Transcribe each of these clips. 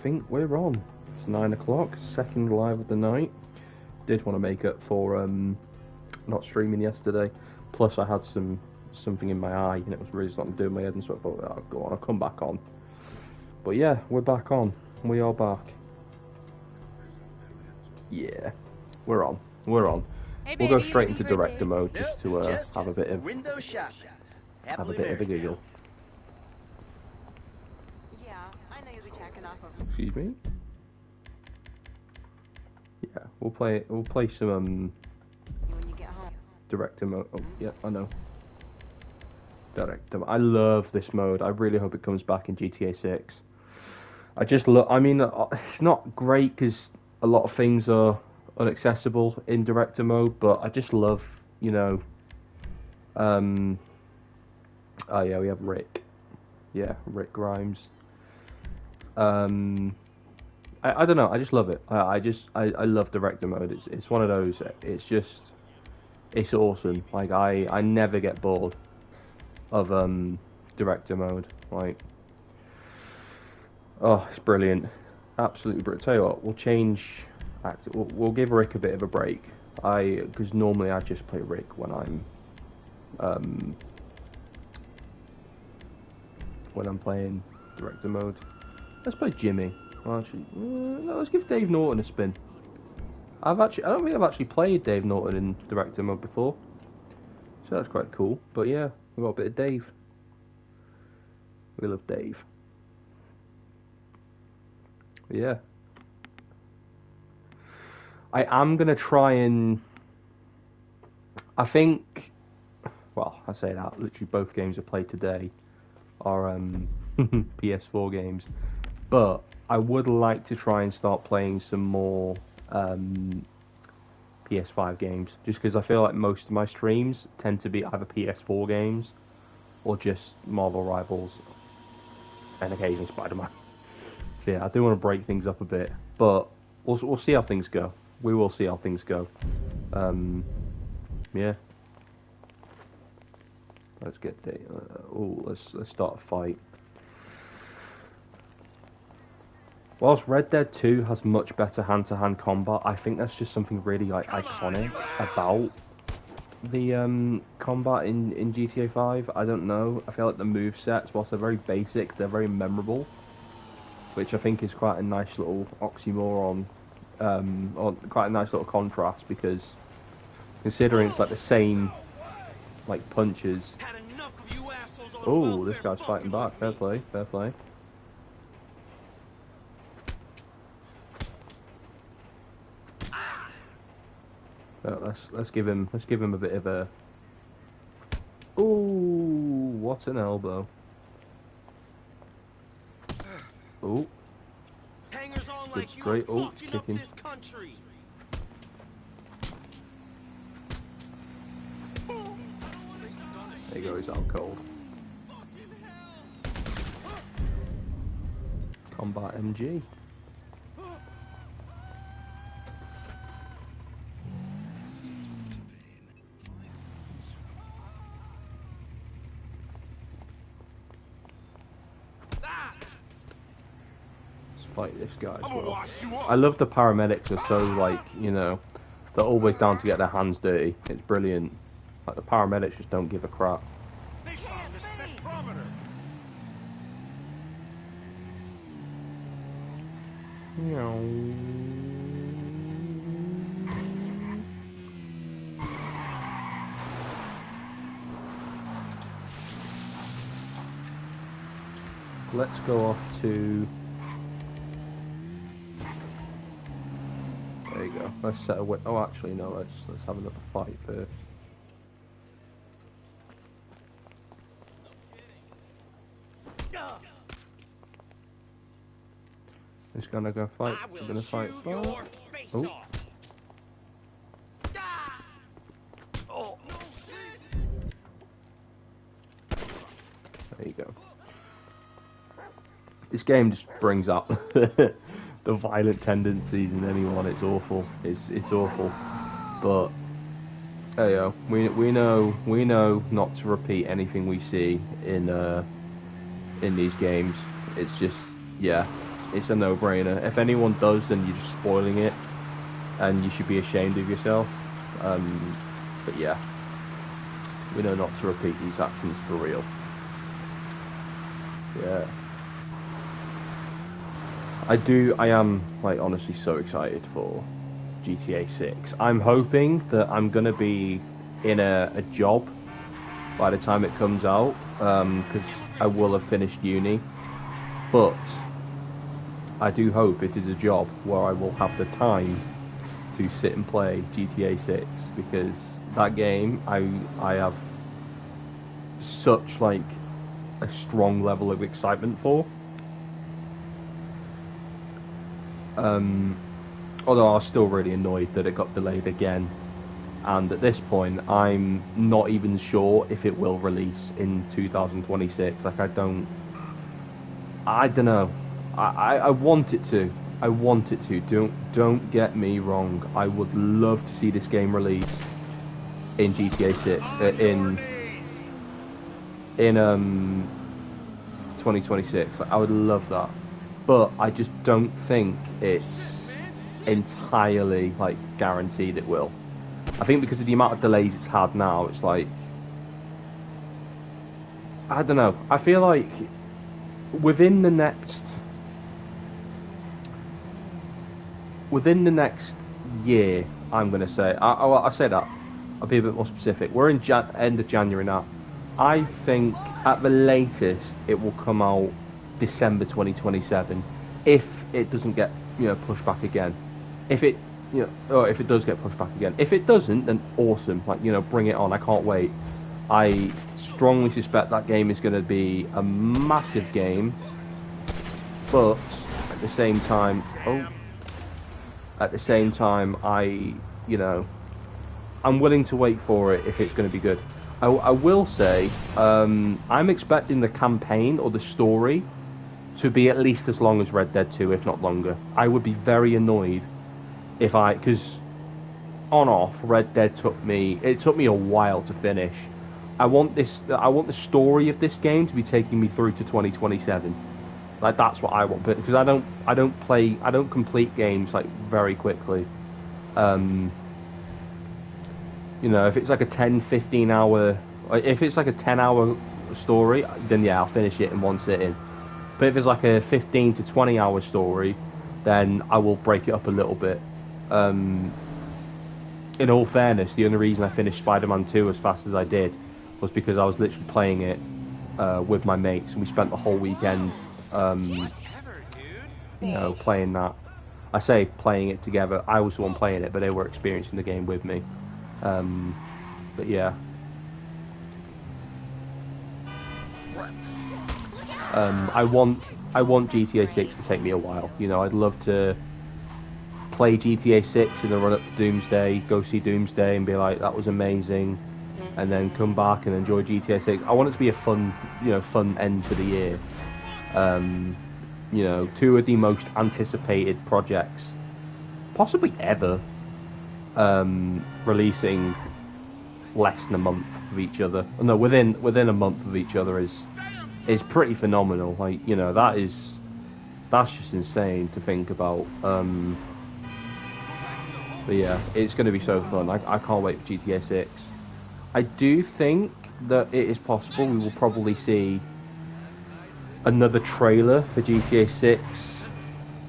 think we're on. It's 9 o'clock, second live of the night. Did want to make up for not streaming yesterday. Plus, I had something in my eye, and it was really starting to do my head, and so I thought, oh, go on, I'll come back on. But yeah, we're back on. We are back. Yeah, we're on. We're on. Hey, we'll baby, go straight happy into birthday. director mode just to have a bit of window shopping. have a bit of a giggle. Yeah, I know you'll be jacking off of. Excuse me. Yeah, we'll play some When you get home. director mode. Oh, yeah, I know. Director. I love this mode. I really hope it comes back in GTA 6. I just look. I mean, it's not great because a lot of things are inaccessible in director mode, but I just love, you know. Oh yeah, we have Rick. Yeah, Rick Grimes. I don't know. I just love it. I love director mode. It's one of those. It's awesome. Like I never get bored of director mode. Like, oh, it's brilliant. Absolutely brilliant. Tell you what, we'll change. We'll give Rick a bit of a break. Because normally I just play Rick when I'm playing director mode. Let's play Jimmy. Well, actually, no, let's give Dave Norton a spin. I don't think I've actually played Dave Norton in director mode before, so that's quite cool. But yeah, we've got a bit of Dave. We love Dave. But yeah, I am gonna try and. I think. Well, I say that literally both games I played today are PS4 games. But I would like to try and start playing some more PS5 games, just because I feel like most of my streams tend to be either PS4 games or just Marvel Rivals and occasionally Spider-Man. So yeah, I do want to break things up a bit, but we'll see how things go. We will see how things go. Yeah. Let's get the. Let's start a fight. Whilst Red Dead 2 has much better hand-to-hand combat, I think that's just something really like iconic about the combat in GTA 5. I don't know. I feel like the movesets, whilst they're very basic, they're very memorable, which I think is quite a nice little oxymoron, or quite a nice little contrast, because considering it's like the same like punches. Oh, this guy's fighting back. Fair play, fair play. Let's give him a bit of a. Ooh, what an elbow! Oh, good straight. Oh, kicking. There you go. He's out cold. Combat MG. Fight this guy as well. I love the paramedics are so, like, you know, they're always down to get their hands dirty. It's brilliant. Like, the paramedics just don't give a crap. Let's go off to. There you go. Let's set a. Oh, actually, no. Let's have another fight first. He's gonna go fight. We're gonna fight. Oh. There you go. This game just brings up the violent tendencies in anyone. It's awful. It's awful. But there you go. We know not to repeat anything we see in these games. It's just, yeah. it's a no-brainer. If anyone does, then you're just spoiling it, and you should be ashamed of yourself. But yeah, we know not to repeat these actions for real. Yeah. I am, like, honestly so excited for GTA 6. I'm hoping that I'm going to be in a job by the time it comes out, because I will have finished uni. But I do hope it is a job where I will have the time to sit and play GTA 6, because that game, I have such, like, a strong level of excitement for. Although I was still really annoyed that it got delayed again, and at this point I'm not even sure if it will release in 2026. Like, I don't know. I want it to. I want it to. Don't get me wrong. I would love to see this game release in GTA 6 in 2026. Like, I would love that, but I just don't think it's entirely, like, guaranteed it will. I think because of the amount of delays it's had now, it's like, I don't know. I feel like within the next year, I'm gonna say. I say that. I'll be a bit more specific. We're in end of January now. I think at the latest it will come out December 2027, if it doesn't get, pushed back again. If it or if it does get pushed back again. If it doesn't, then awesome. Like, bring it on. I can't wait. I strongly suspect that game is going to be a massive game, but at the same time, I'm willing to wait for it if it's going to be good. I will say, I'm expecting the campaign or the story to be at least as long as Red Dead 2, if not longer. I would be very annoyed because on off, Red Dead took me a while to finish. I want the story of this game to be taking me through to 2027. Like, that's what I want, because I don't complete games, like, very quickly. If it's like a 10-15 hour, if it's like a 10-hour story, then yeah, I'll finish it in one sitting. But if it's like a 15 to 20 hour story, then I will break it up a little bit. In all fairness, the only reason I finished Spider-Man 2 as fast as I did was because I was literally playing it with my mates, and we spent the whole weekend, playing that. I say playing it together. I was the one playing it, but they were experiencing the game with me. But yeah. I want GTA 6 to take me a while. I'd love to play GTA 6 in the run up to Doomsday, go see Doomsday and be like, that was amazing, and then come back and enjoy GTA 6. I want it to be a fun end to the year. Two of the most anticipated projects, possibly ever, releasing less than a month of each other. No, within a month of each other is pretty phenomenal. Like, that's just insane to think about. But yeah, it's going to be so fun. I can't wait for GTA 6. I do think that it is possible we will probably see another trailer for GTA 6.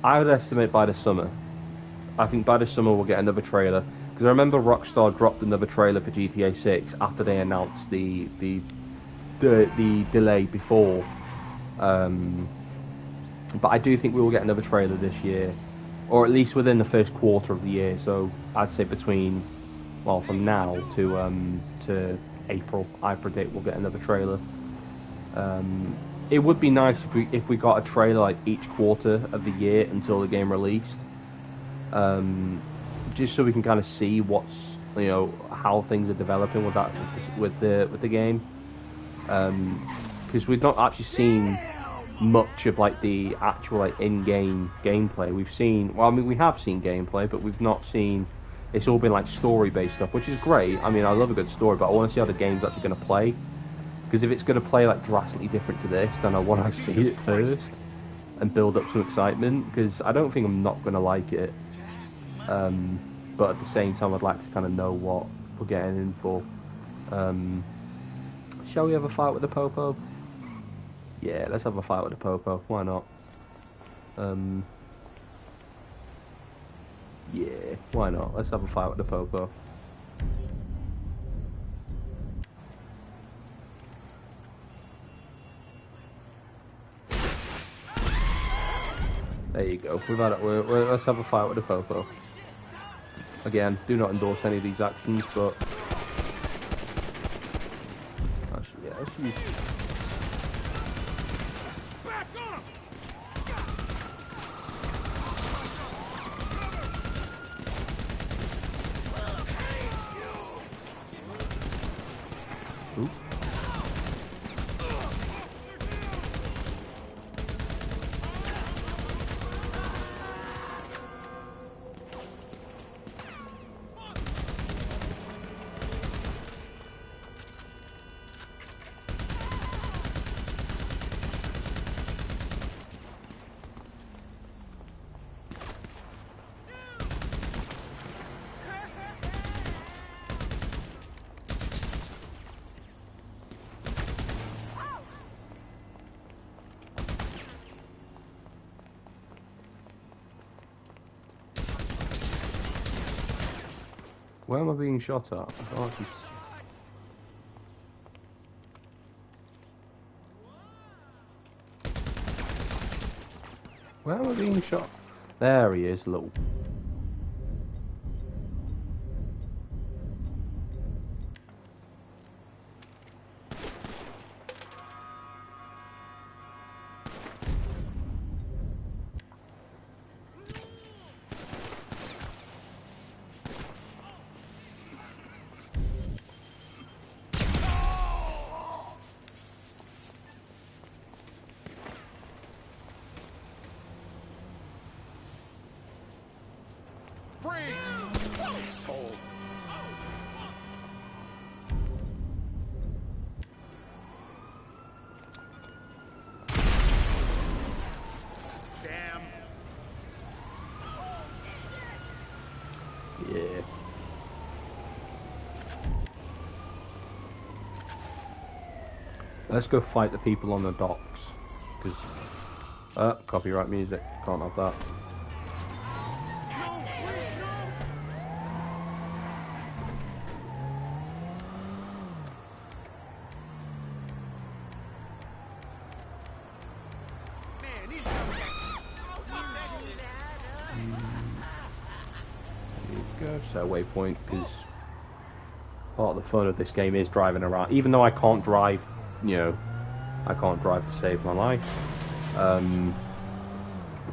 I would estimate by the summer. I think by the summer we'll get another trailer. Because I remember Rockstar dropped another trailer for GTA 6 after they announced the delay before. But I do think we will get another trailer this year, or at least within the first quarter of the year. So I'd say from now to April, I predict we'll get another trailer. It would be nice if we got a trailer like each quarter of the year until the game released. Just so we can kind of see how things are developing with the game, because we've not actually seen much of like the actual like in-game gameplay. We have seen gameplay, but we've not seen. It's all been like story-based stuff, which is great. I mean, I love a good story, but I want to see how the game's actually going to play. Because if it's going to play like drastically different to this, then I want to see it first. and build up some excitement, because I don't think I'm not going to like it. But at the same time, I'd like to kind of know what we're getting in for. Shall we have a fight with the Popo? Yeah, let's have a fight with the Popo. Why not? Yeah, why not? Let's have a fight with the Popo. There you go. We've had it. Let's have a fight with the Popo. Again, do not endorse any of these actions, but actually, yeah, let's use. Ooh. Where am I being shot at? I can't actually... Where am I being shot? There he is, little. Asshole. Damn. Yeah. Let's go fight the people on the docks. Because, copyright music. Can't have that. So waypoint, because part of the fun of this game is driving around. Even though I can't drive, you know, I can't drive to save my life.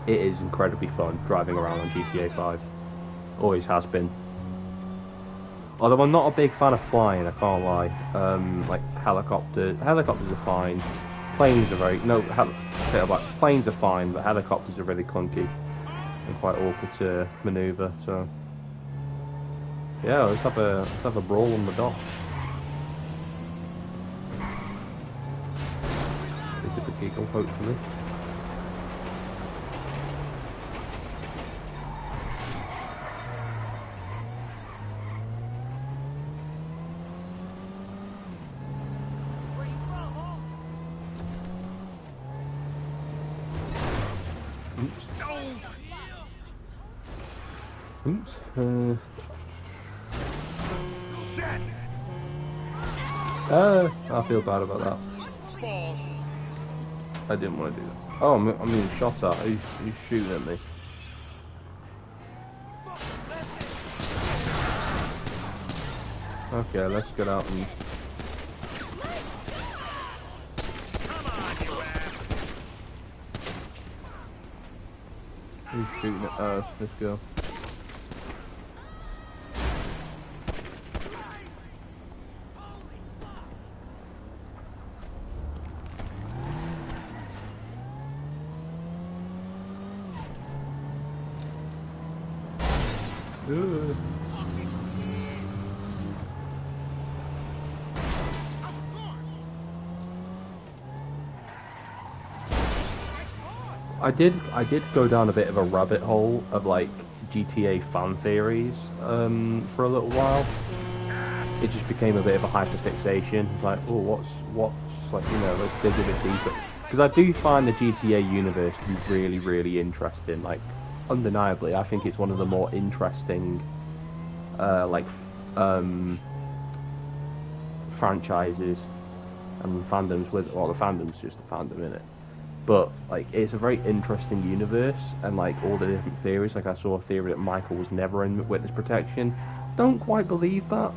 It is incredibly fun driving around on GTA 5. Always has been. Although I'm not a big fan of flying, I can't lie. Like helicopters are fine. Planes are very planes are fine, but helicopters are really clunky and quite awkward to manoeuvre. So. Yeah, let's have a brawl on the dock. Bit of a giggle, hopefully. Oops. Oops. I feel bad about that. I didn't want to do that. Oh, I'm being shot at. He's shooting at me. Okay, let's get out and... He's shooting at us. Let's go. I did go down a bit of a rabbit hole of like GTA fan theories for a little while. It just became a bit of a hyperfixation. It's like, oh, what's like, you know, let's dig a bit deeper. Because I do find the GTA universe to be really, really interesting. Like, undeniably, I think it's one of the more interesting, like, franchises and fandoms with. Well, the fandom's just a fandom in it. But like, it's a very interesting universe, and like all the different theories. Like, I saw a theory that Michael was never in witness protection. Don't quite believe that.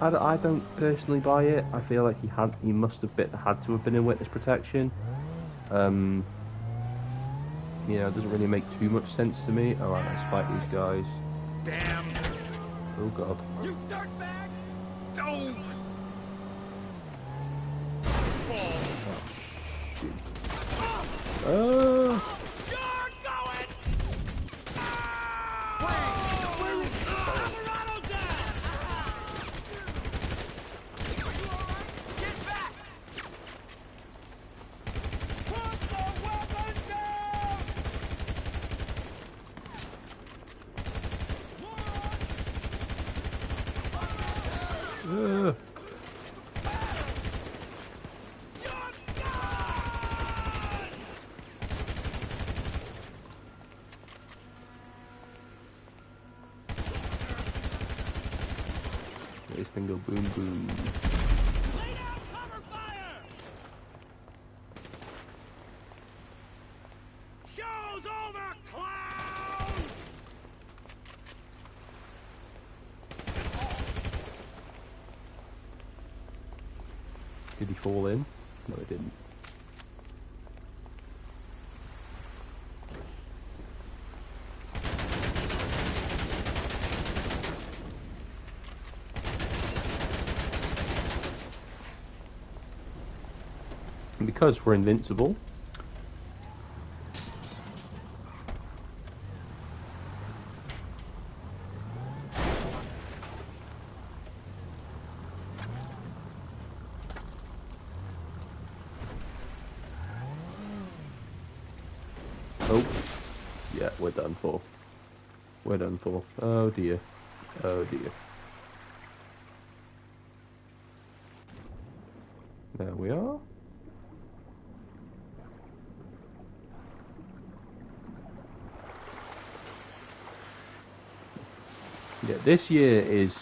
I don't personally buy it. I feel like he must have had to have been in witness protection. Um, you know, it doesn't really make too much sense to me. All right, let's fight these guys. Damn! Oh god. You dirtbag! Don't! Oh. You're going! Wait! Where is Alvarado's at? Get back! Put the weapons down! Uh. This thing go boom boom. Lay down cover fire! Show's over, clown! Did he fall in? No, he didn't. And because we're invincible, oh, yeah, we're done for. We're done for. Oh dear. Oh dear. There we are. Yeah, this year is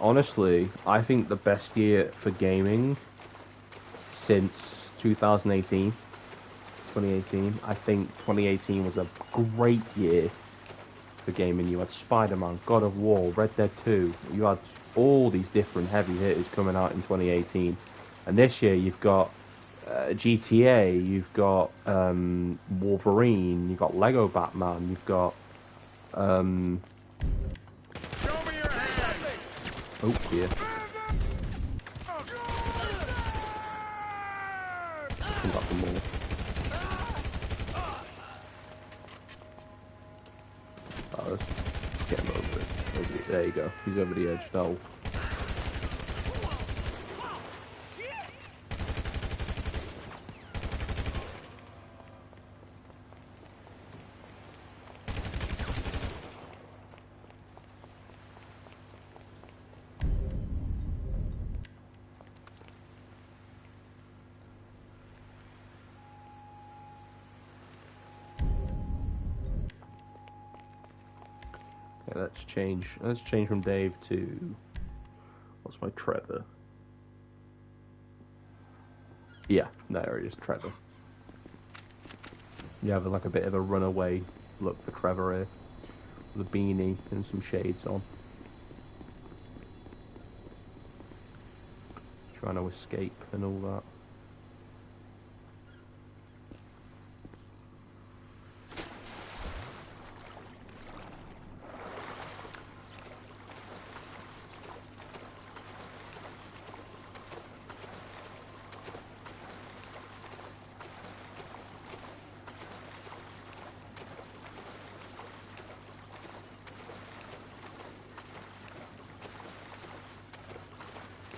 honestly, I think, the best year for gaming since 2018. 2018. I think 2018 was a great year for gaming. You had Spider-Man, God of War, Red Dead 2. You had all these different heavy hitters coming out in 2018. And this year you've got GTA, you've got Wolverine, you've got Lego Batman, you've got Show me your hands! oh dear. Come back for more. Oh, let's get him over it. There you go. He's over the edge now. Okay, let's change. Let's change from Dave to what's my Trevor? Yeah, there it is, Trevor. You have like a bit of a runaway look for Trevor here, with a beanie and some shades on, trying to escape and all that.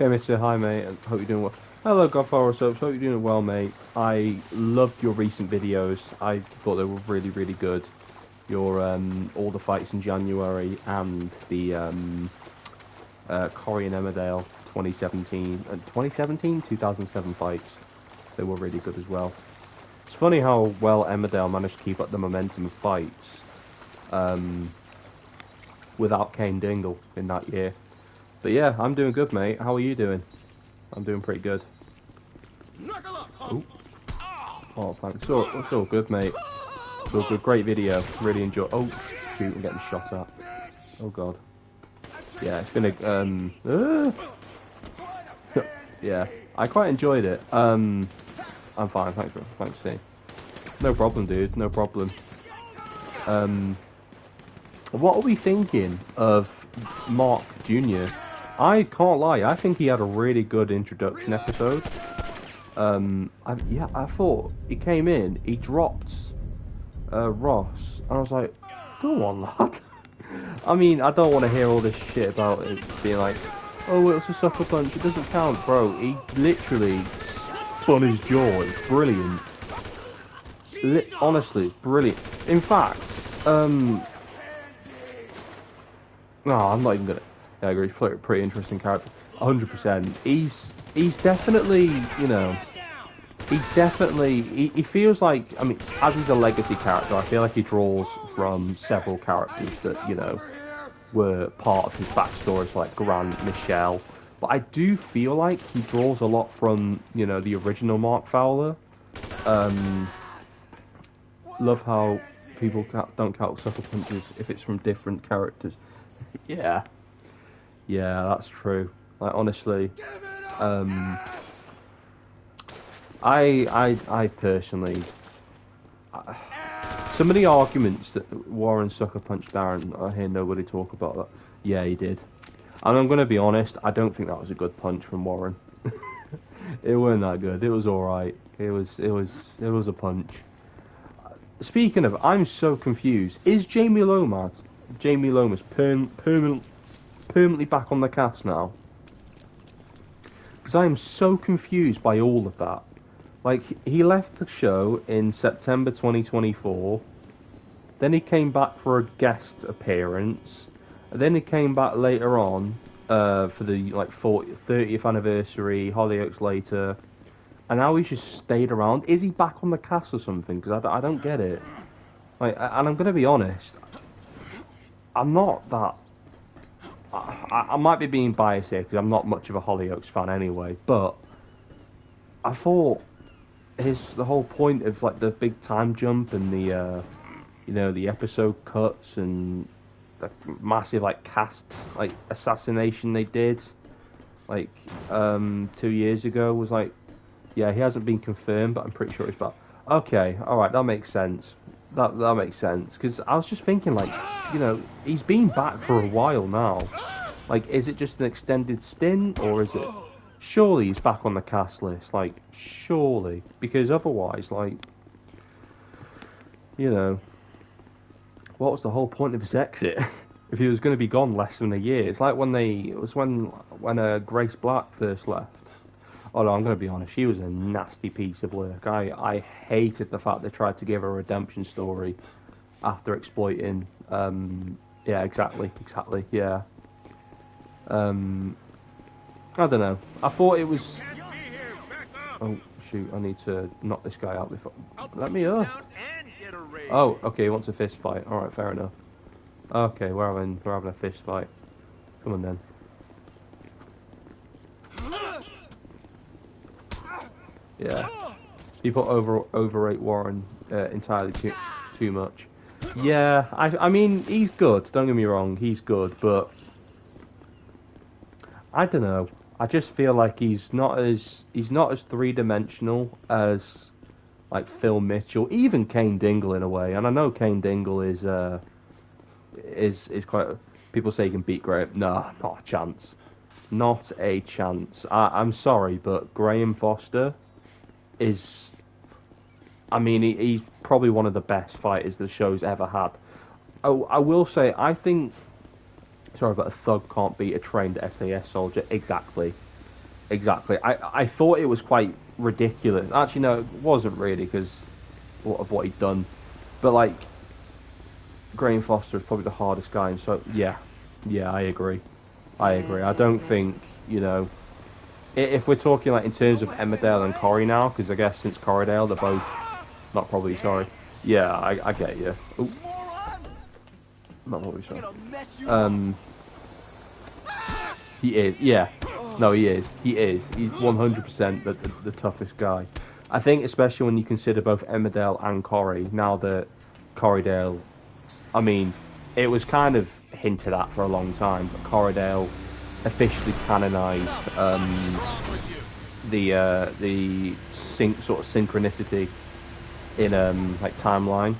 Okay, Mr. Hi, mate. I hope you're doing well. Hello, Godfather Soaps. Hope you're doing well, mate. I loved your recent videos. I thought they were really, really good. Your all the fights in January and the Corey and Emmerdale 2007 fights. They were really good as well. It's funny how well Emmerdale managed to keep up the momentum of fights without Kane Dingle in that year. But yeah, I'm doing good, mate. How are you doing? I'm doing pretty good. Ooh. Oh, thanks. It's all good, mate. It's all good. Great video. Really enjoy. Oh, shoot! I'm getting shot at. Oh god. Yeah, it's been a yeah, I quite enjoyed it. I'm fine. Thanks for seeing. No problem, dude. No problem. What are we thinking of Mark Jr.? I can't lie, I think he had a really good introduction episode. I thought he came in, he dropped Ross, and I was like, go on, lad. I mean, I don't want to hear all this shit about it being like, oh, it was a sucker punch, it doesn't count, bro. He literally spun his jaw, it's brilliant. Honestly, brilliant. In fact, no, I'm not even gonna. Yeah, I agree. Pretty interesting character. 100%. He's definitely, you know, he feels like, I mean, as he's a legacy character, I feel like he draws from several characters that, you know, were part of his backstory, like Grant, Michelle. But I do feel like he draws a lot from, you know, the original Mark Fowler. Love how people don't count sucker punches if it's from different characters. Yeah. Yeah, that's true. Like, honestly, I personally, some of the arguments that Warren sucker punched Darren, I hear nobody talk about that. Yeah, he did. And I'm gonna be honest, I don't think that was a good punch from Warren. It wasn't that good. It was alright. It was a punch. Speaking of, I'm so confused. Is Jamie Lomas permanently back on the cast now? Because I am so confused by all of that. Like, he left the show in September 2024, then he came back for a guest appearance, and then he came back later on for the like 30th anniversary, Hollyoaks later, and now he's just stayed around. Is he back on the cast or something? Because I don't get it. Like, and I'm gonna be honest, I'm not that. I might be being biased here because I'm not much of a Hollyoaks fan anyway, but I thought the whole point of like the big time jump and the you know, the episode cuts and the massive like cast like assassination they did like 2 years ago was like, yeah, he hasn't been confirmed, but I'm pretty sure he's back. Okay, all right, that makes sense. That makes sense, because I was just thinking, like, you know, he's been back for a while now. Like, is it just an extended stint, or is it... Surely he's back on the cast list, like, surely. Because otherwise, like, you know, what was the whole point of his exit? If he was going to be gone less than a year. It's like when Grace Black first left. Oh no, I'm going to be honest, she was a nasty piece of work. I hated the fact they tried to give her a redemption story after exploiting, yeah, exactly, yeah. I don't know, I thought it was... Oh, shoot, I need to knock this guy out before... Let me up! Oh, okay, he wants a fist fight, alright, fair enough. Okay, we're having a fist fight. Come on then. Yeah, people overrate Warren entirely too much. Yeah, I mean, he's good. Don't get me wrong, he's good, but I don't know. I just feel like he's not as three-dimensional as like Phil Mitchell, even Kane Dingle in a way. And I know Kane Dingle is quite. People say he can beat Graham. Nah, not a chance. Not a chance. I'm sorry, but Graham Foster is, I mean, he's probably one of the best fighters the show's ever had. Oh, I will say, I think, sorry, but a thug can't beat a trained SAS soldier. Exactly. exactly. I thought it was quite ridiculous. Actually, no, it wasn't really because of what he'd done. But like, Graham Foster is probably the hardest guy, and so yeah, yeah, I agree. I agree. I don't think if we're talking like in terms of Emmerdale and Corrie now, because I guess since Corriedale they're both not probably sorry. Yeah, I get you. Ooh, not probably sorry. He is. Yeah. No, he is. He is. He's 100% the toughest guy. I think especially when you consider both Emmerdale and Corrie. Now that Corriedale, I mean, it was kind of hinted at for a long time, but Corriedale officially canonised the sort of synchronicity in like timeline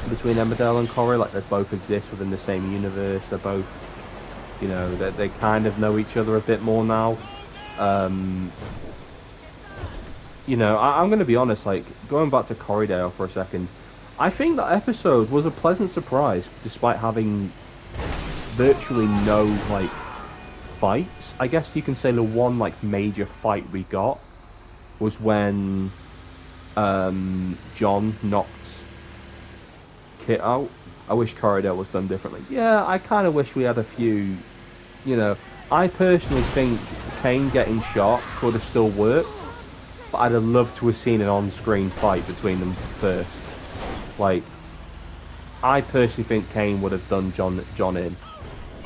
between Emmerdale and Corrie. Like they both exist within the same universe. They're both, they kind of know each other a bit more now. I'm going to be honest. Like going back to Corriedale for a second, I think that episode was a pleasant surprise, despite having virtually no like fights. I guess you can say the one like major fight we got was when John knocked Kit out. I wish Corriedale was done differently. Yeah, I kind of wish we had a few. I personally think Kane getting shot could have still worked, but I'd have loved to have seen an on-screen fight between them first. Like, I personally think Kane would have done John in.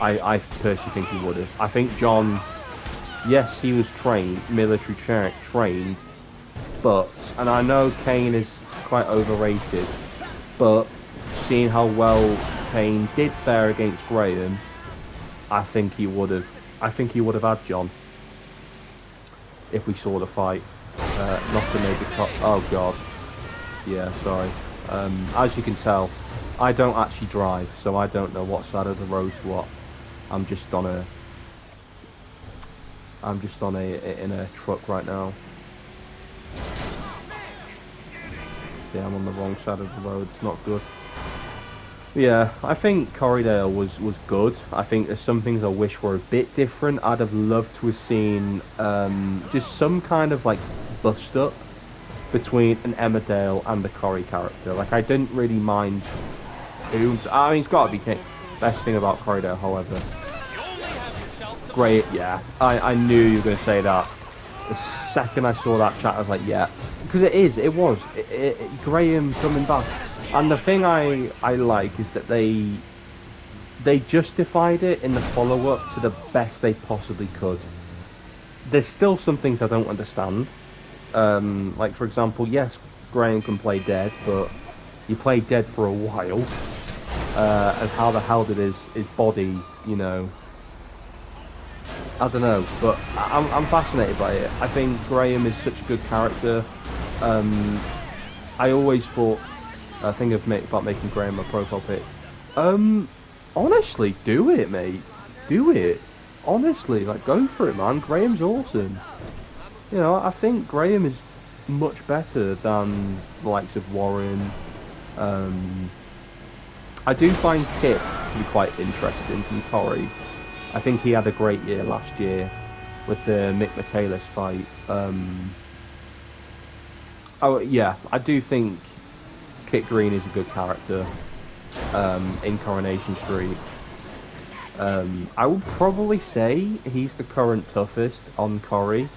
I personally think he would have. I think John, yes, he was military trained, but, and I know Kane is quite overrated, but seeing how well Kane did fare against Graham, I think he would have had John if we saw the fight. Not to make it oh god. Yeah, sorry. As you can tell, I don't actually drive, so I don't know what side of the road's what. I'm just on a in a truck right now. Yeah, I'm on the wrong side of the road. It's not good. Yeah, I think Corriedale was good. I think there's some things I wish were a bit different. I'd have loved to have seen just some kind of like bust up between an Emmerdale and the Corrie character. Like I didn't really mind who. I mean, it's got to be King. Best thing about Corriedale, however, great. Yeah, I knew you were going to say that. The second I saw that chat, I was like, yeah, because it was Graham coming back. And the thing I like is that they justified it in the follow-up to the best they possibly could. There's still some things I don't understand. Like, for example, yes, Graham can play dead, but he played dead for a while. And how the hell did his body, I don't know, but I'm fascinated by it. I think Graham is such a good character. I always thought, I think about making Graham a profile pic. Honestly, do it, mate. Do it. Honestly, like, go for it, man. Graham's awesome. I think Graham is much better than the likes of Warren. I do find Kit to be quite interesting from Corrie. I think he had a great year last year with the Mick Michaelis fight. Oh yeah, I do think Kit Green is a good character in Coronation Street. I would probably say he's the current toughest on Corrie.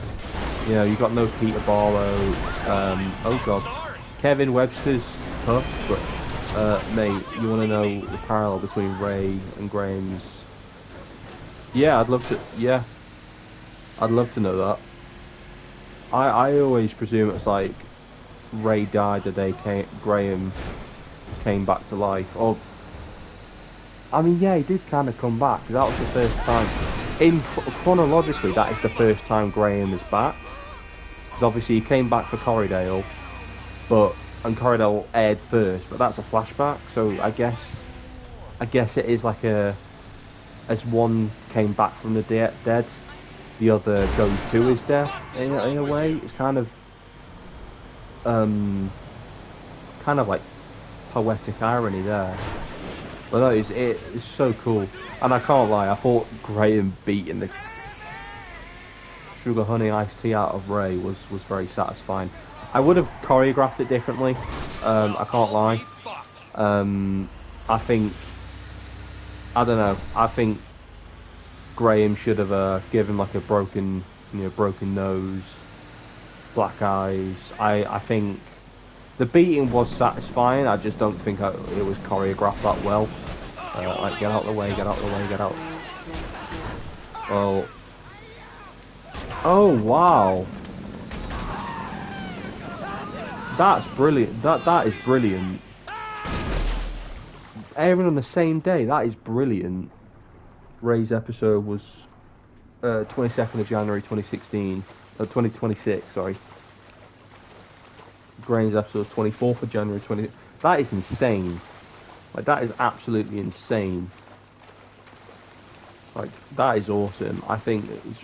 You've got no Peter Barlow. Oh god, Kevin Webster's tough, but mate, you want to know the parallel between Ray and Graham's? Yeah, I'd love to. Yeah, I'd love to know that. I always presume it's like Ray died the day Graham came back to life. Or, I mean, yeah, he did kind of come back. That was the first time. Chronologically, that is the first time Graham is back. Because obviously he came back for Corriedale, and Corriedale aired first, but that's a flashback. So I guess it is like as one came back from the dead, the other goes to his death in a way. It's kind of like poetic irony there. But no, it's so cool, and I can't lie. I thought Graham beating the sugar honey iced tea out of Ray was very satisfying. I would have choreographed it differently. I can't lie. I think, I don't know. I think Graham should have given like a broken nose, black eyes. I think the beating was satisfying. I just don't think it was choreographed that well. Like, get out the way, get out the way, get out. Well. Oh wow. That's brilliant. That is brilliant. Airing on the same day. That is brilliant. Ray's episode was 22nd of January 2016. 2026, sorry. Graham's episode was 24th of January 20. That is insane. Like, that is absolutely insane. Like, that is awesome. I think it was,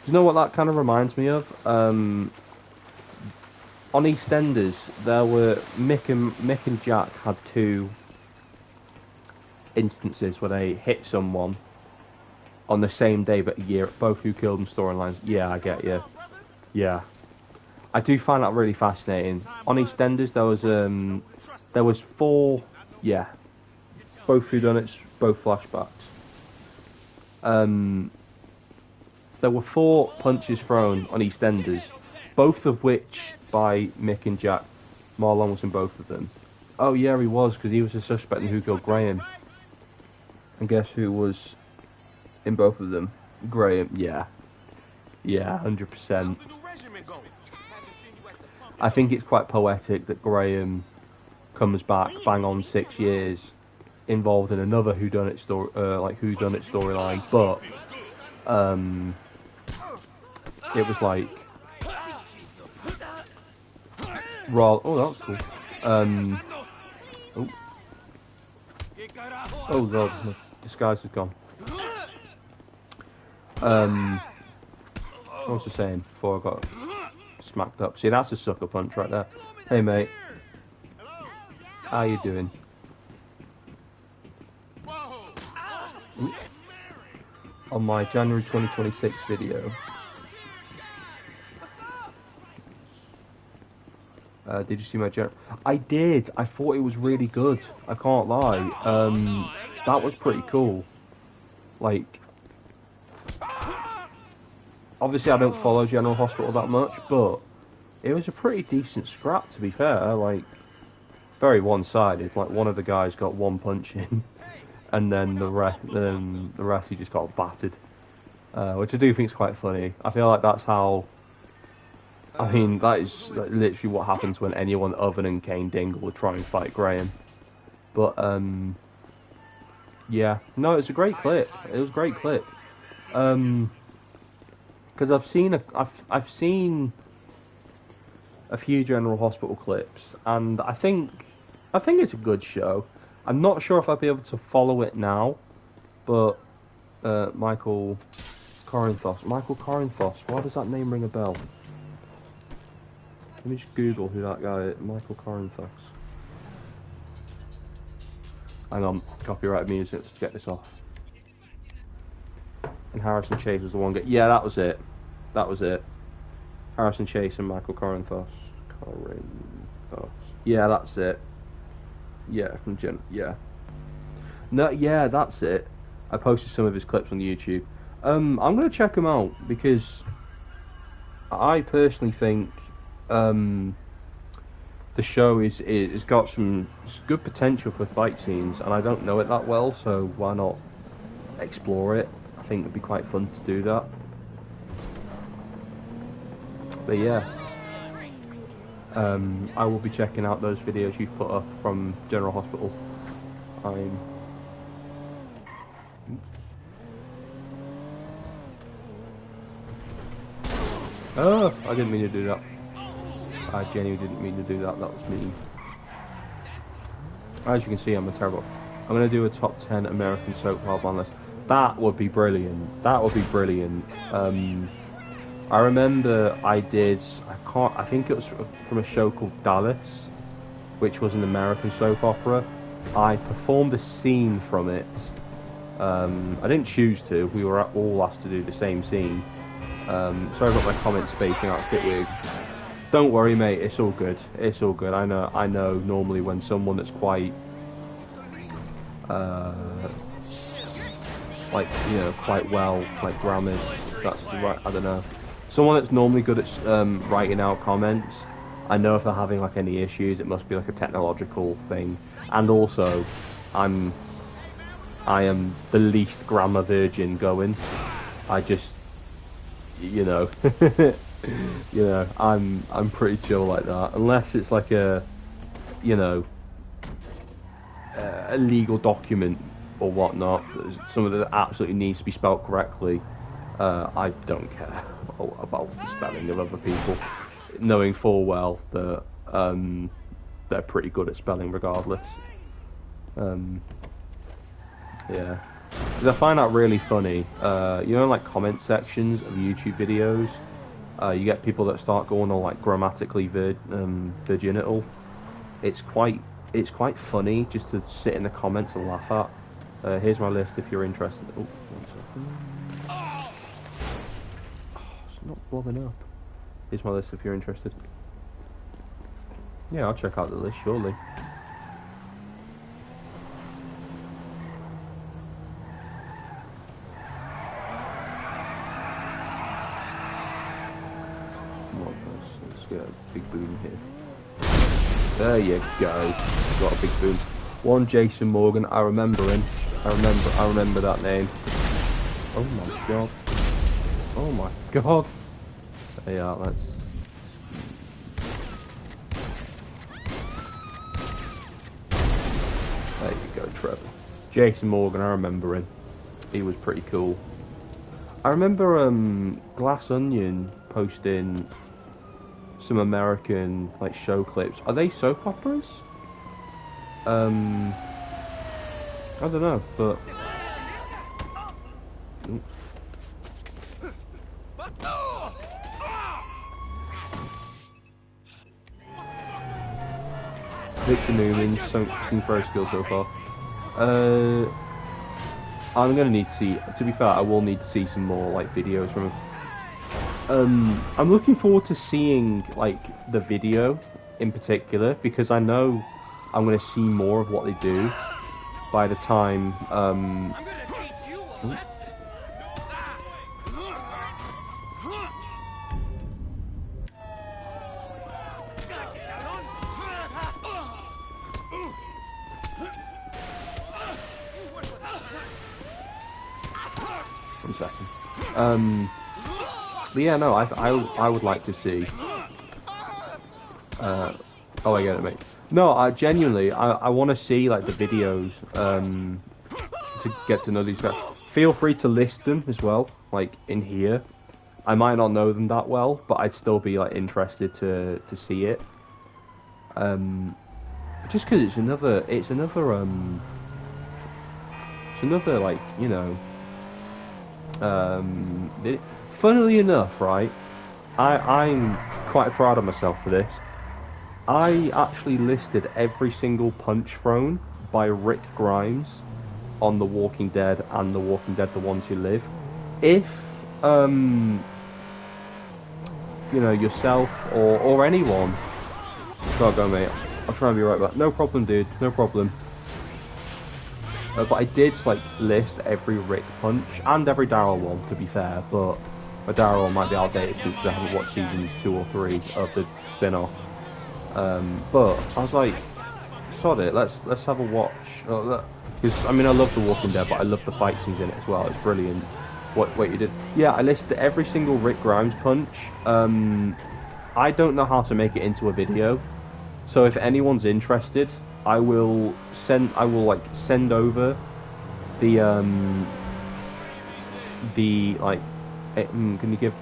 you know what that kind of reminds me of? On EastEnders, there were Mick and Jack had two instances where they hit someone on the same day but a year, both Who Killed Them storylines. Yeah, I get you. Yeah, I do find that really fascinating. On EastEnders, there was 4, yeah, both whodunits, both flashbacks. There were 4 punches thrown on EastEnders, both of which by Mick and Jack. Marlon was in both of them. Oh yeah, he was, because he was a suspect in Who Killed Graham. And guess who was in both of them? Graham. Yeah, 100%. I think it's quite poetic that Graham comes back, bang on 6 years, involved in another whodunit storyline, but it was like, oh, that was cool. Oh god, my disguise is gone. What was I saying before I got smacked up? See, that's a sucker punch right there. Hey mate, how you doing? Ooh. On my January 2026 video, did you see my I did. I thought it was really good. I can't lie. That was pretty cool. Like, obviously I don't follow General Hospital that much, but it was a pretty decent scrap, to be fair. Like, very one-sided. Like, one of the guys got 1 punch in, and then the rest he just got battered. Which I do think is quite funny. I feel like that's how. I mean, that is like literally what happens when anyone other than Kane Dingle would try and fight Graham. But yeah, no, it's a great clip. It was a great clip. Because I've seen a few General Hospital clips, and I think it's a good show. I'm not sure if I'll be able to follow it now, but Michael Corinthos. Why does that name ring a bell? Let me just Google who that guy is. Michael Corinthos. Hang on, copyright music. Let's get this off. And Harrison Chase was the one. Yeah, that was it. Harrison Chase and Michael Corinthos. Yeah, that's it. Yeah, from Gen. Yeah. No, yeah, that's it. I posted some of his clips on YouTube. I'm gonna check him out because I personally think the show is got some good potential for fight scenes, and I don't know it that well, so why not explore it? I think it'd be quite fun to do that. But yeah, I will be checking out those videos you've put up from General Hospital. Oh, I didn't mean to do that. I genuinely didn't mean to do that. That was mean. As you can see, I'm I'm going to do a top 10 American soap opera list. That would be brilliant. I remember I think it was from a show called Dallas, which was an American soap opera. I performed a scene from it. I didn't choose to. We were all asked to do the same scene. Sorry about my comments spacing out a bit weird. Don't worry, mate. It's all good. It's all good. I know. Normally, when someone that's quite, like quite well, like grammared. That's right. I don't know. Someone that's normally good at writing out comments. I know if they're having like any issues, it must be like a technological thing. And also, I am the least grammar virgin going. I just, I'm pretty chill like that. Unless it's like a legal document or whatnot, something that absolutely needs to be spelled correctly. I don't care about the spelling of other people, knowing full well that they're pretty good at spelling regardless. Yeah, because I find that really funny. Like comment sections of YouTube videos, you get people that start going all like grammatically virginital. It's quite funny just to sit in the comments and laugh at. Here's my list if you're interested. Oh, 1 second. Oh, it's not bobbing up. Here's my list if you're interested. Yeah, I'll check out the list, surely. Let's get a big boom here. There you go. Got a big boom. One Jason Morgan, I remember him. I remember that name. Oh my god. Oh my god. Yeah, let's... There you go, Trevor. Jason Morgan, I remember him. He was pretty cool. I remember Glass Onion posting some American like show clips. Are they soap operas? I don't know, but Victor Newman seems very skilled so far. I'm gonna need to see. To be fair, I will need to see some more like videos from him. I'm looking forward to seeing like the video in particular because I know I'm gonna see more of what they do by the time. I'm gonna teach you a lesson. One second. But yeah, no, I would like to see. Oh, I get it, mate. No, I genuinely, I want to see like the videos to get to know these guys. Feel free to list them as well, like in here. I might not know them that well, but I'd still be like interested to see it. Just because it's another like funnily enough, right? I'm quite proud of myself for this. I actually listed every single punch thrown by Rick Grimes on The Walking Dead and The Walking Dead: The Ones Who Live. If yourself or anyone, gotta go, mate. I'll try and be right back. No problem, dude. No problem. But I did like list every Rick punch and every Daryl one, to be fair. But my Daryl one might be outdated since I haven't watched seasons 2 or 3 of the spin-off. But I was like, sod it. Let's have a watch. Because I mean, I love The Walking Dead, but I love the fight scenes in it as well. It's brilliant. What you did? Yeah, I listed every single Rick Grimes punch. I don't know how to make it into a video, so if anyone's interested, I will send over the like. Can you give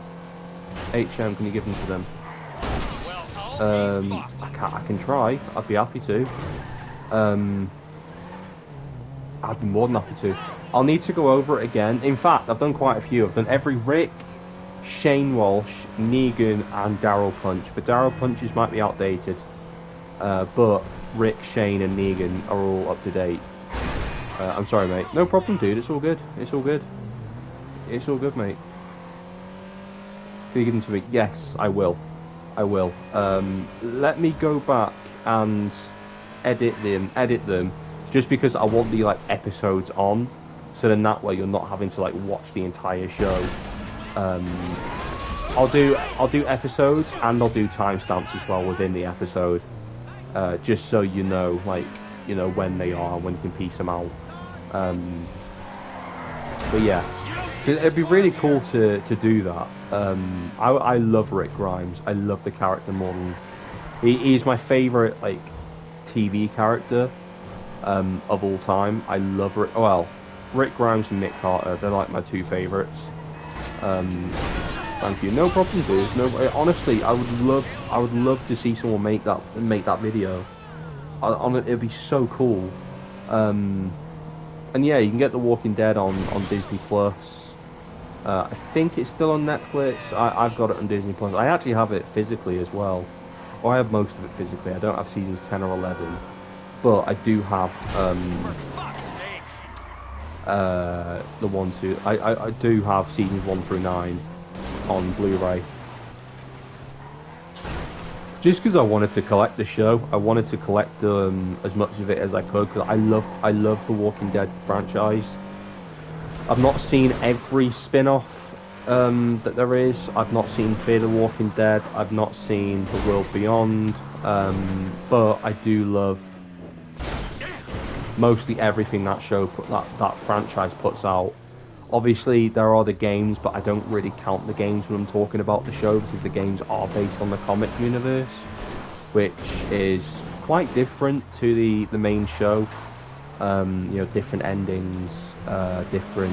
HM? Can you give them to them? I can try. I'd be happy to. I'd be more than happy to. I'll need to go over it again. In fact, I've done quite a few. I've done every Rick, Shane Walsh, Negan, and Daryl punch. But Daryl punches might be outdated. But Rick, Shane, and Negan are all up to date. I'm sorry, mate. No problem, dude. It's all good. It's all good. It's all good, mate. Can you give them to me? Yes, I will. I will. Let me go back and edit them, just because I want the like episodes on, so then that way you're not having to like watch the entire show. Um, I'll do episodes and I'll do timestamps as well within the episode, just so you know, like when they are, when you can piece them out. Um, but yeah, it'd be really cool to do that. I love Rick Grimes. I love the character more than he's my favorite like TV character of all time. I love Rick. Well, Rick Grimes and Nick Carter. They're like my two favorites. Um, Thank you. No problem, dude. No, honestly, I would love to see someone make that video. It'd be so cool. And yeah, you can get The Walking Dead on Disney Plus. I think it's still on Netflix. I've got it on Disney Plus. I actually have it physically as well. Or I have most of it physically. I don't have seasons 10 or 11, but I do have the ones who I do have seasons 1 through 9 on Blu-ray. Just because I wanted to collect the show, I wanted to collect as much of it as I could, because I love the Walking Dead franchise. I've not seen every spin-off that there is. I've not seen Fear the Walking Dead. I've not seen The World Beyond. But I do love mostly everything that that franchise puts out. Obviously, there are the games, but I don't really count the games when I'm talking about the show, because the games are based on the comic universe, which is quite different to the main show. Different endings, different,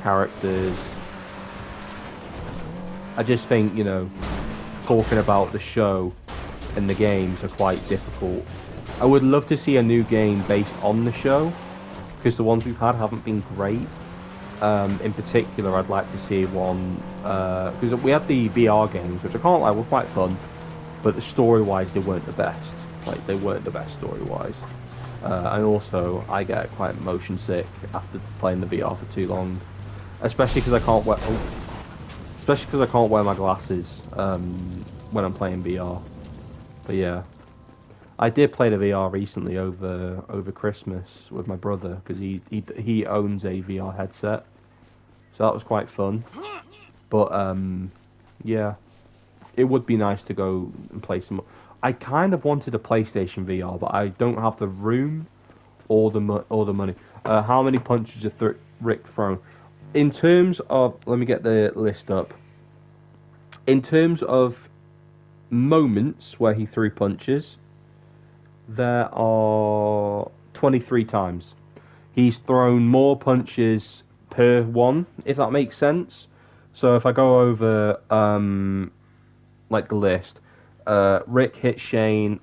characters. I just think, talking about the show and the games are quite difficult. I would love to see a new game based on the show, because the ones we've had haven't been great. In particular, I'd like to see one, because we had the VR games, which I can't lie, were quite fun, but story-wise, they weren't the best. Like, they weren't the best story-wise. And also, I get quite motion sick after playing the VR for too long, especially because I can't wear my glasses when I'm playing VR. But yeah. I did play the VR recently over Christmas with my brother, because he owns a VR headset, so that was quite fun. But yeah, it would be nice to go and play some. I kind of wanted a PlayStation VR, but I don't have the room or the money. How many punches has Rick thrown? In terms of, let me get the list up. In terms of moments where he threw punches, there are 23 times. He's thrown more punches per one, if that makes sense. So if I go over like the list, Rick hit Shane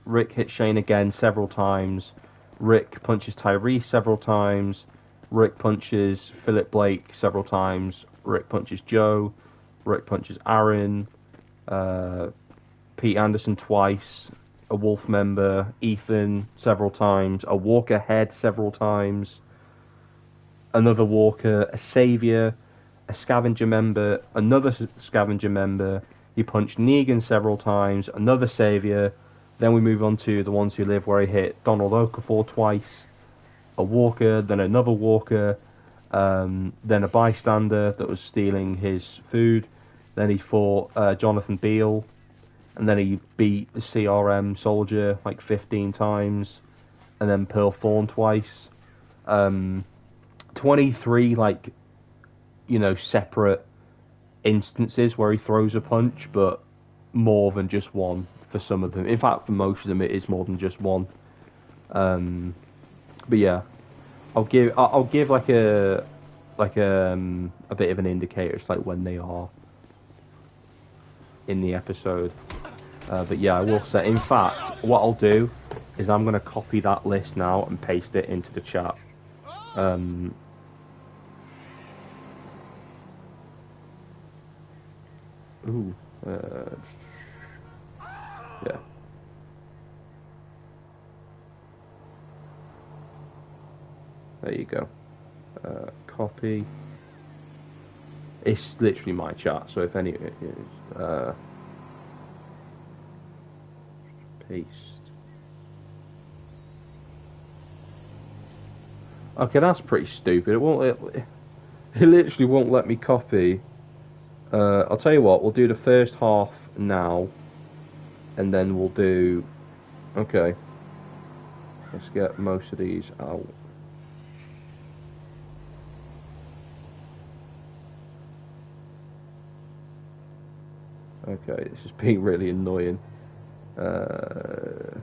again several times. Rick punches Tyrese several times. Rick punches Philip Blake several times. Rick punches Joe. Rick punches Aaron. Pete Anderson twice. A Wolf member, Ethan, several times. A Walker head several times. Another Walker, a Savior, a Scavenger member, another Scavenger member. He punched Negan several times, another Savior. Then we move on to the ones who live, where he hit Donald Okafor twice. A Walker, then another Walker, then a bystander that was stealing his food. Then he fought Jonathan Beale. And then he beat the CRM soldier like 15 times, and then Pearl Thorne twice. 23 separate instances where he throws a punch, but more than just one for some of them. In fact, for most of them, it is more than just one. But yeah, I'll give like a bit of an indicator. It's like when they are in the episode. But yeah, I will say, in fact, what I'll do is I'm going to copy that list now and paste it into the chat. Yeah. There you go. Copy. It's literally my chat, so if any... paste. Okay, that's pretty stupid. It won't... It literally won't let me copy. I'll tell you what, we'll do the first half now, and then we'll do... Okay. Let's get most of these out. Okay, this is being really annoying. Hang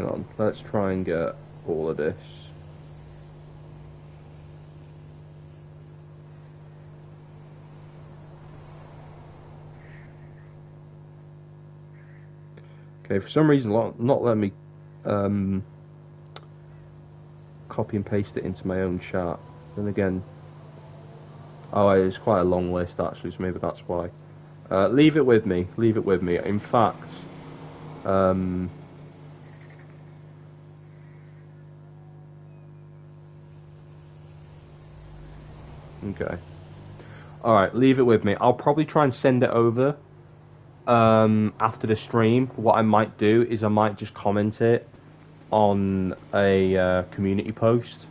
on, let's try and get all of this. Okay, for some reason, not letting me copy and paste it into my own chat. Then again, oh, it's quite a long list actually, so maybe that's why. Leave it with me. Leave it with me. In fact, okay. All right, leave it with me. I'll probably try and send it over after the stream. What I might do is I might just comment it on a community post.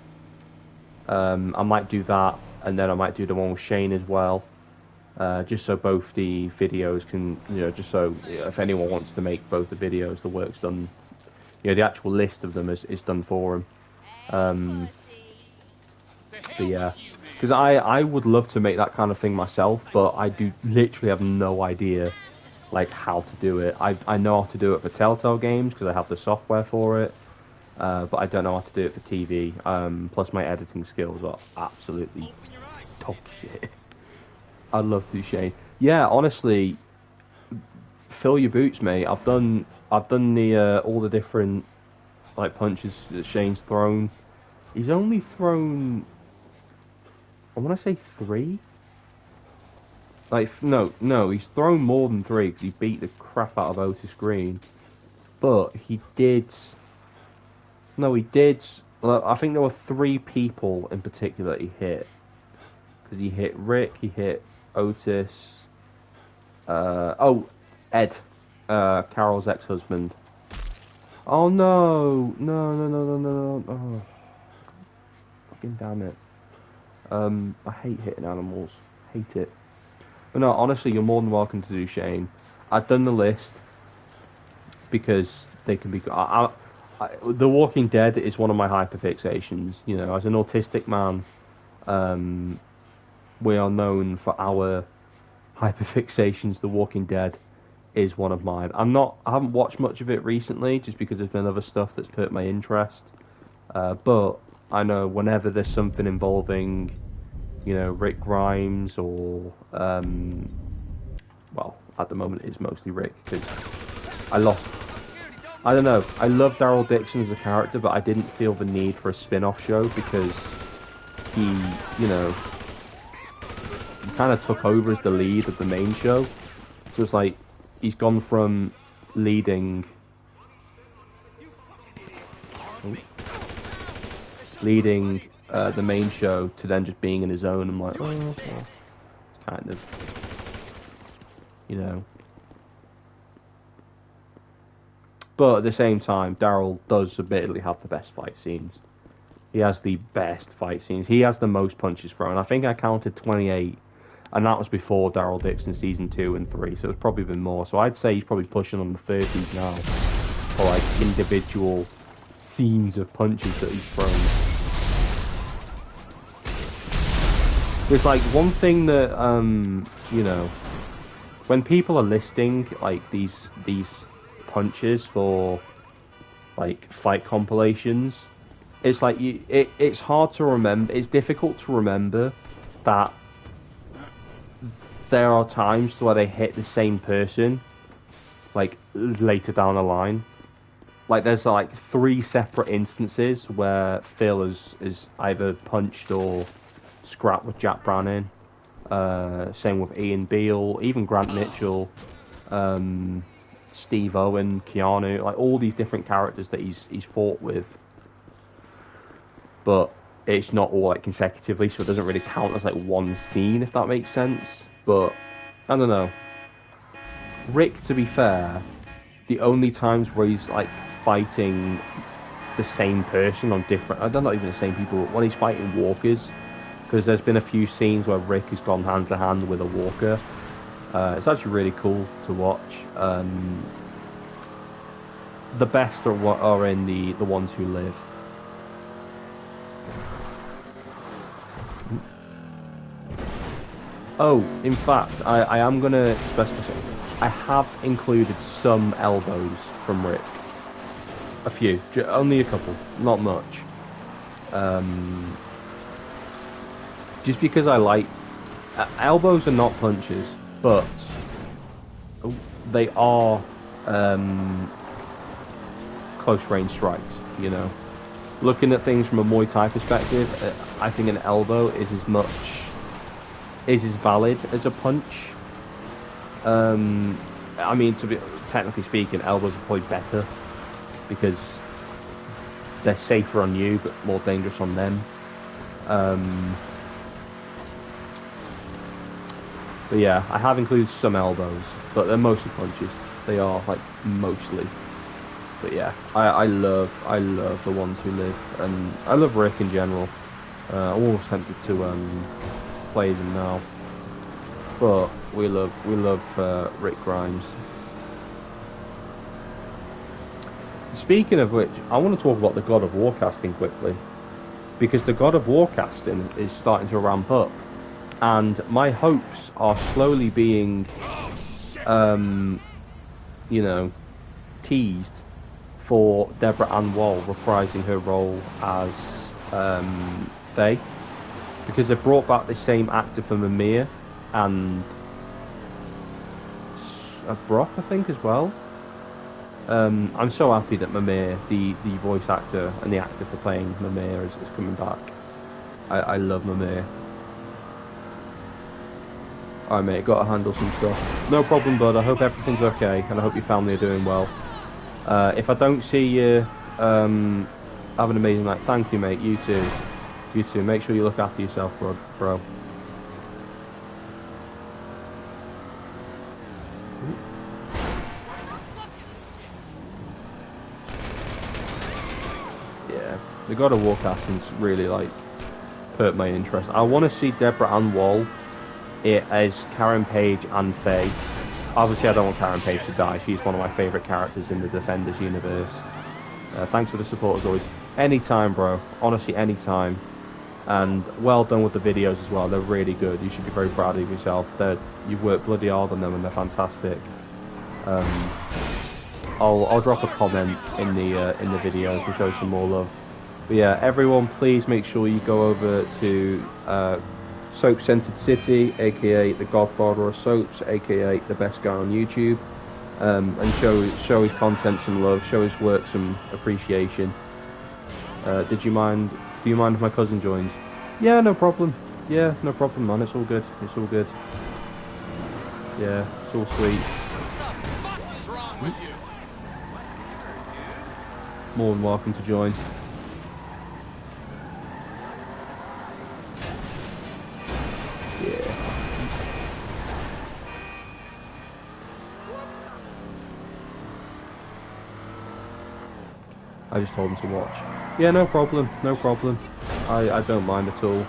I might do that, and then I might do the one with Shane as well, just so both the videos can, just so if anyone wants to make both the videos, the work's done. The actual list of them is done for them. But yeah, because I would love to make that kind of thing myself, but I do literally have no idea like how to do it. I know how to do it for Telltale games because I have the software for it. But I don't know how to do it for TV. Plus, my editing skills are absolutely top shit. I'd love to, Shane. Yeah, honestly, fill your boots, mate. I've done the all the different like punches that Shane's thrown. He's only thrown, I want to say 3. Like no, he's thrown more than 3 because he beat the crap out of Otis Green. But he did. No, he did. Well, I think there were 3 people in particular he hit. Because he hit Rick, he hit Otis. Ed, Carol's ex-husband. Oh no, no. Oh, fucking damn it. I hate hitting animals. Hate it. But no, honestly, you're more than welcome to do, Shane. I've done the list because they can be. The Walking Dead is one of my hyperfixations. As an autistic man, we are known for our hyperfixations. The Walking Dead is one of mine. I haven't watched much of it recently, just because there's been other stuff that's perked my interest. But I know whenever there's something involving, Rick Grimes or, well, at the moment it's mostly Rick because I don't know. I love Daryl Dixon as a character, but I didn't feel the need for a spin-off show because he kind of took over as the lead of the main show. So it's like he's gone from leading the main show to then just being in his own. I'm like, well, it's kind of, But at the same time, Daryl does admittedly have the best fight scenes. He has the best fight scenes. He has the most punches thrown. I think I counted 28, and that was before Daryl Dixon season 2 and 3, so it's probably been more. So I'd say he's probably pushing on the 30s now for like individual scenes of punches that he's thrown. There's like one thing that when people are listing like these punches for like fight compilations, it's like it's hard to remember. It's difficult to remember that there are times where they hit the same person like later down the line. Like there's like 3 separate instances where Phil is either punched or scrapped with Jack Brannon. Same with Ian Beale, even Grant Mitchell, Steve Owen, Keanu, like all these different characters that he's fought with. but it's not all like consecutively, so it doesn't really count as like one scene, if that makes sense. But I don't know. Rick, to be fair, the only times where he's like fighting the same person on different, they're not even the same people, but when he's fighting walkers, because there's been a few scenes where Rick has gone hand to hand with a walker. It's actually really cool to watch. The best are in the ones who live. Oh, in fact, I am going to specify, I have included some elbows from Rick. A few, only a couple, not much. Just because I like... elbows are not punches, but they are close range strikes, you know. Looking at things from a Muay Thai perspective, I think an elbow is as valid as a punch. I mean, to be technically speaking, elbows are probably better because they're safer on you but more dangerous on them. But yeah, I have included some elbows, but they're mostly punches. They are like mostly. But yeah, I love the ones who live, and I love Rick in general. I'm almost tempted to play them now, but we love Rick Grimes. Speaking of which, I want to talk about the God of War casting quickly, because the God of War casting is starting to ramp up, and my hopes are slowly being, you know, teased for Deborah Ann Woll reprising her role as Faye, because they brought back the same actor for Mimir and Brock, I think, as well. I'm so happy that Mimir, the voice actor and the actor for playing Mimir, is coming back. I love Mimir. Alright mate, gotta handle some stuff. No problem bud, I hope everything's okay, and I hope your family are doing well. If I don't see you, have an amazing night. Thank you mate, you too. You too, make sure you look after yourself bro. Yeah, the God of War casting's really like perked my interest. I want to see Deborah Ann Woll as Karen Page and Faye. Obviously I don't want Karen Page to die, she's one of my favourite characters in the Defenders universe. Thanks for the support as always. Anytime bro, honestly anytime. And well done with the videos as well, they're really good, you should be very proud of yourself. You've worked bloody hard on them and they're fantastic. I'll drop a comment in the videos to show some more love. But yeah, everyone please make sure you go over to Soap Scented City, aka the Godfather of Soaps, aka the best guy on YouTube, and show his content some love, show his work some appreciation. Do you mind if my cousin joins? Yeah, no problem. Yeah, no problem, man. It's all good. It's all good. Yeah, it's all sweet. What is wrong with you? More than welcome to join. Yeah. I just told him to watch. Yeah, no problem, no problem. I don't mind at all.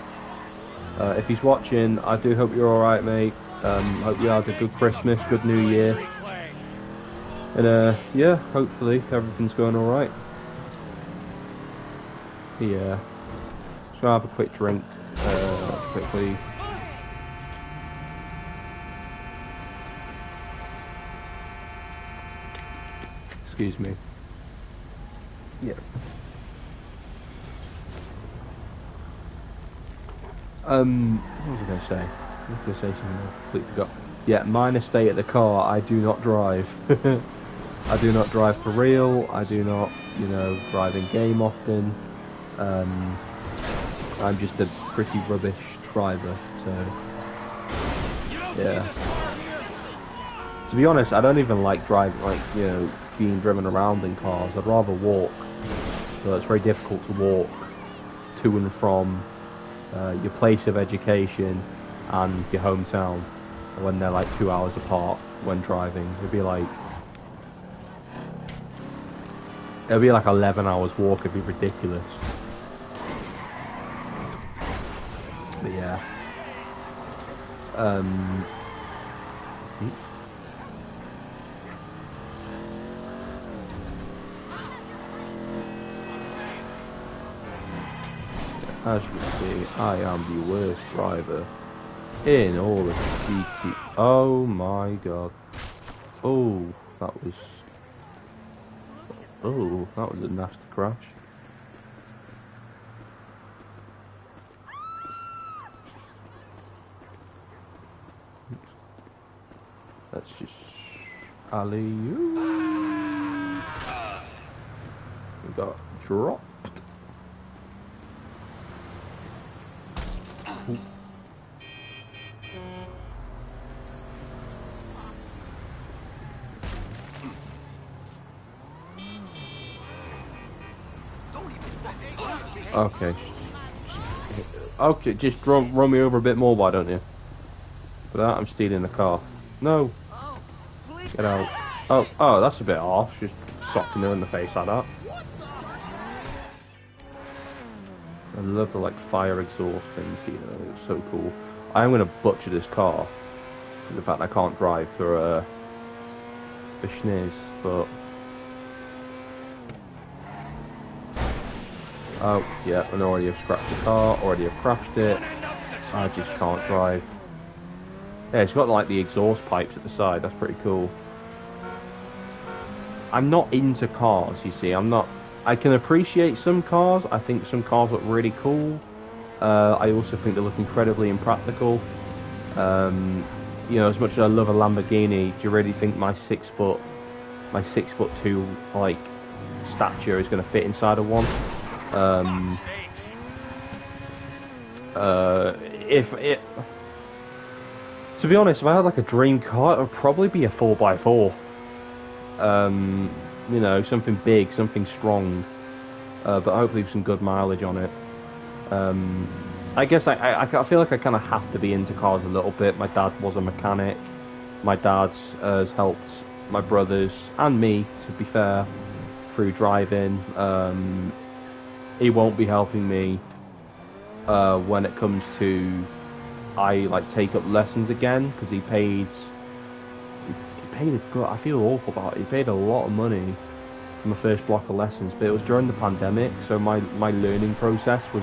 If he's watching, I do hope you're alright, mate. Hope you had a good Christmas, good New Year. And yeah, hopefully everything's going alright. Yeah. Just gonna have a quick drink, quickly. Excuse me. Yeah. What was I going to say? I was going to say something I completely forgot. Yeah, minor state at the car, I do not drive. I do not drive for real, I do not, you know, drive in game often. I'm just a pretty rubbish driver, so... Yeah. To be honest, I don't even like driving, like, you know, being driven around in cars. I'd rather walk. So it's very difficult to walk to and from your place of education and your hometown when they're like 2 hours apart when driving. It'll be like 11 hours walk. It'd be ridiculous. But yeah. As you see, I am the worst driver in all of GT. Oh my god. Oh, that was a nasty crash. Let's just alley-oop. We got dropped. Ooh. Okay. Okay, just run me over a bit more, why don't you? For that, I'm stealing the car. No. Get out. Oh, that's a bit harsh. Just socking her in the face like that. I love the like fire exhaust thing, you know, it's so cool. I am gonna butcher this car. The fact I can't drive for schniz, but oh yeah, and already have scratched the car, already have crashed it. I just can't drive. Yeah, it's got like the exhaust pipes at the side. That's pretty cool. I'm not into cars, you see. I can appreciate some cars. I think some cars look really cool. I also think they look incredibly impractical. You know, as much as I love a Lamborghini, do you really think my 6'2" like stature is going to fit inside of one? To be honest, if I had like a dream car, it would probably be a 4x4. You know, something big, something strong, but hopefully with some good mileage on it. I guess I feel like I kind of have to be into cars a little bit. My dad was a mechanic. My dad has helped my brothers and me, to be fair, through driving. He won't be helping me when it comes to take up lessons again, because he paid I feel awful about it. He paid a lot of money for my first block of lessons, but it was during the pandemic, so my learning process was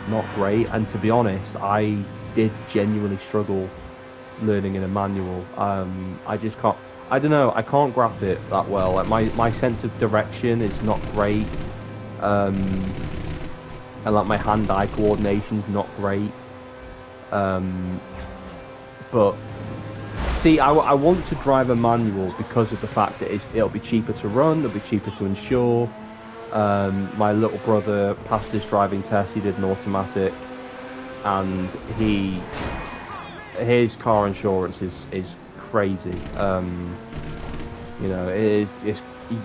not great, and to be honest, I did genuinely struggle learning in a manual. I just can't, I don't know, I can't grasp it that well. Like my sense of direction is not great, and like my hand-eye coordination's not great. But see, I want to drive a manual because of the fact that it'll be cheaper to run, it'll be cheaper to insure. My little brother passed his driving test, he did an automatic, and his car insurance is crazy. You know,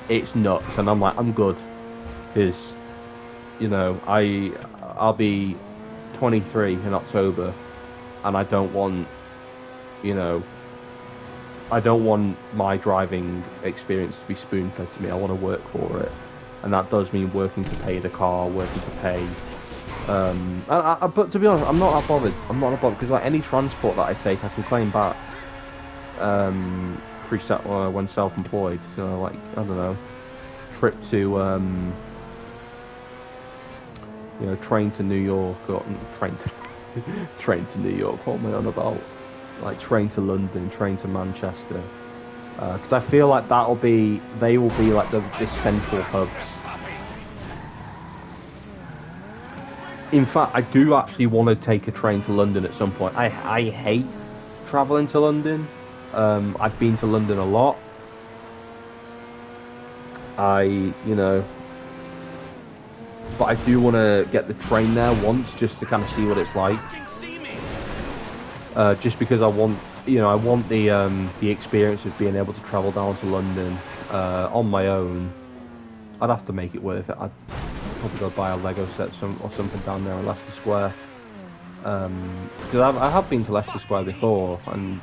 it's nuts, and I'm like, I'm good, because, you know, I'll be 23 in October, and I don't want, you know, I don't want my driving experience to be spoon-fed to me. I want to work for it, and that does mean working to pay the car, working to pay. But to be honest, I'm not that bothered. Because like any transport that I take, I can claim back. When self-employed. So like, I don't know, trip to you know, train to New York, or train to New York. What am I on about? Like train to London, train to Manchester, because I feel like they will be like the central hubs. In fact, I do actually want to take a train to London at some point. I hate travelling to London. I've been to London a lot. You know, but I do want to get the train there once, just to kind of see what it's like. Just because I want the experience of being able to travel down to London on my own. I'd have to make it worth it. Probably go buy a Lego set or something down there in Leicester Square. Because I have been to Leicester Square before, and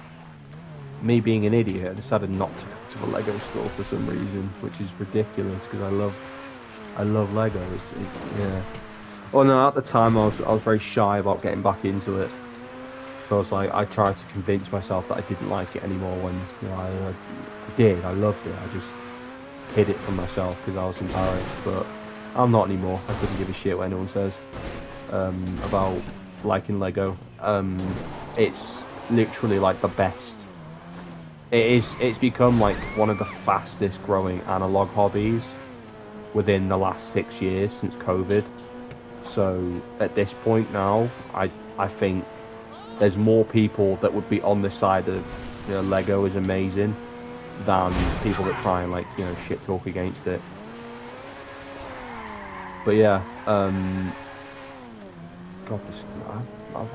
me being an idiot, I decided not to go to the Lego store for some reason, which is ridiculous because I love Lego. Yeah. Oh no, at the time I was very shy about getting back into it. So I was like, I tried to convince myself that I didn't like it anymore when I did. I loved it. I just hid it from myself because I was embarrassed. But I'm not anymore. I couldn't give a shit what anyone says about liking Lego. It's literally like the best. It's become like one of the fastest growing analog hobbies within the last 6 years since COVID. So at this point now, I think there's more people that would be on the side of Lego is amazing than people that try and shit talk against it. But yeah, God,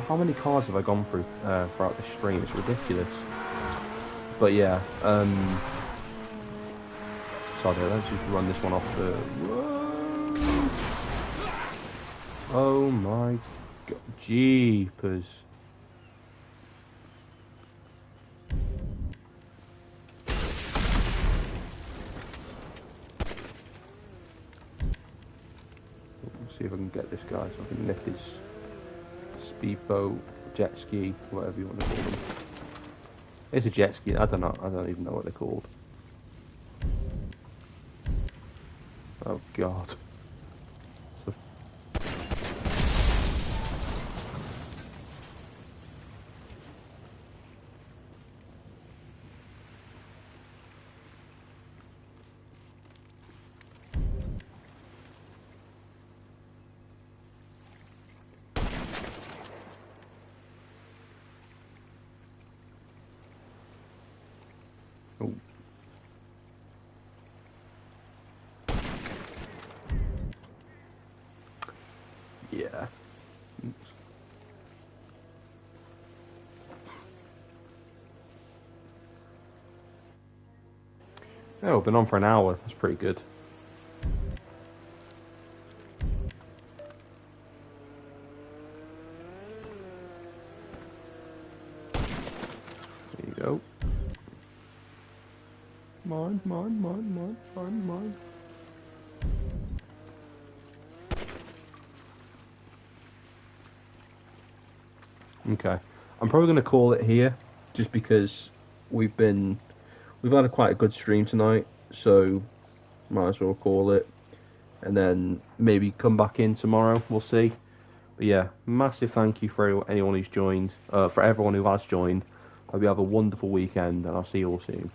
how many cars have I gone through throughout the stream? It's ridiculous. But yeah, sorry, let's just run this one off the. Whoa. Oh my God, jeepers! See if I can get this guy so I can lift his speedboat, jet ski, whatever you want to call them. It's a jet ski. I don't know. I don't even know what they're called. Oh God. So... Oh. Yeah. Oops. Oh, been on for an hour. That's pretty good. There you go. Mine. Okay, I'm probably going to call it here, just because we've had quite a good stream tonight, so might as well call it, and then maybe come back in tomorrow. We'll see. But yeah, massive thank you for anyone who's joined, for everyone who has joined. Hope you have a wonderful weekend, and I'll see you all soon.